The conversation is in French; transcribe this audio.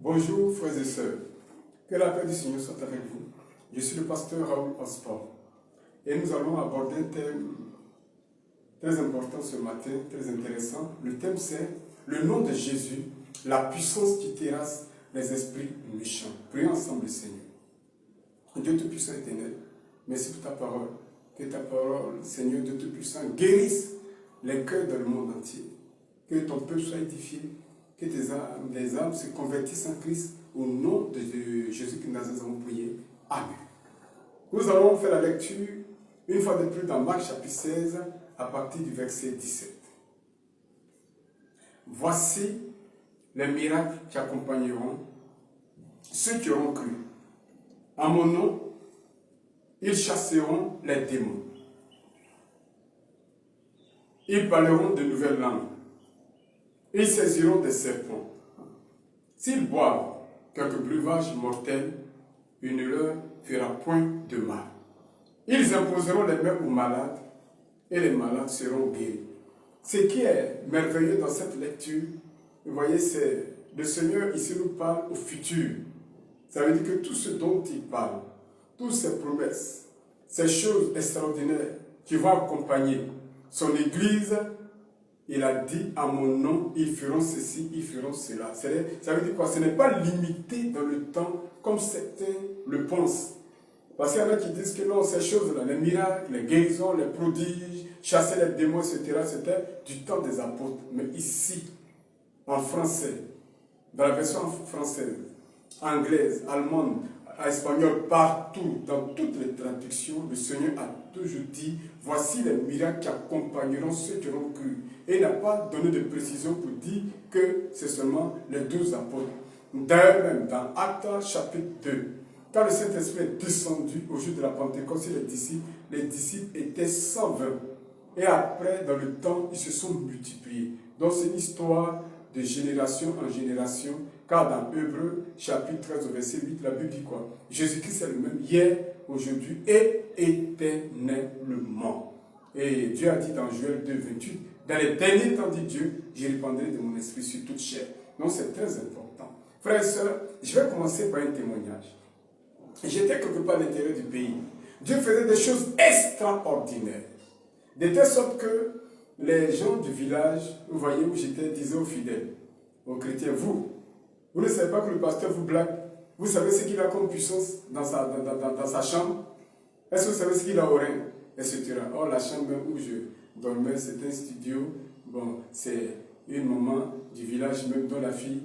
Bonjour frères et sœurs, que la paix du Seigneur soit avec vous. Je suis le pasteur Raoul Osport et nous allons aborder un thème très important ce matin, très intéressant. Le thème c'est le nom de Jésus, la puissance qui terrasse les esprits méchants. Prions ensemble le Seigneur. Dieu Tout-Puissant éternel, merci pour ta parole. Que ta parole, Seigneur Dieu Tout-Puissant, guérisse les cœurs dans le monde entier. Que ton peuple soit édifié. Que des âmes se convertissent en Christ au nom de Jésus que nous avons prié. Amen. Nous allons faire la lecture une fois de plus dans Marc chapitre 16 à partir du verset 17. Voici les miracles qui accompagneront ceux qui auront cru. En mon nom, ils chasseront les démons. Ils parleront de nouvelles langues. Ils saisiront des serpents. S'ils boivent quelque breuvage mortel, il ne leur fera point de mal. Ils imposeront les mains aux malades et les malades seront guéris. Ce qui est merveilleux dans cette lecture, vous voyez, c'est le Seigneur ici nous parle au futur. Ça veut dire que tout ce dont il parle, toutes ces promesses, ces choses extraordinaires qui vont accompagner son Église, il a dit à mon nom, ils feront ceci, ils feront cela. Ça veut dire quoi? Ce n'est pas limité dans le temps comme certains le pensent. Parce qu'il y en a qui disent que non, ces choses-là, les miracles, les guérisons, les prodiges, chasser les démons, etc., c'était du temps des apôtres. Mais ici, en français, dans la version française, anglaise, allemande, espagnole, partout, dans toutes les traductions, le Seigneur a toujours dit, voici les miracles qui accompagneront ceux qui auront cru. Et il n'a pas donné de précision pour dire que c'est seulement les 12 apôtres. D'ailleurs même, dans Actes chapitre 2, quand le Saint-Esprit est descendu au jour de la Pentecôte sur les disciples étaient 120. Et après, dans le temps, ils se sont multipliés. Donc c'est une histoire de génération en génération, car dans Hébreux, chapitre 13, verset 8, la Bible dit quoi? Jésus-Christ est le même hier, aujourd'hui et éternellement. Et Dieu a dit dans Joël 2, 28, dans les derniers temps, dit Dieu, je répandrai de mon esprit sur toute chair. Donc c'est très important. Frères et sœurs, je vais commencer par un témoignage. J'étais quelque part à l'intérieur du pays. Dieu faisait des choses extraordinaires. De telle sorte que les gens du village, vous voyez où j'étais, disaient aux fidèles, aux chrétiens, vous ne savez pas que le pasteur vous blague? Vous savez ce qu'il a comme puissance dans sa chambre? Est-ce que vous savez ce qu'il a au rein? Etc. Or, la chambre où je dormais, c'est un studio. Bon, c'est une maman du village même dont la fille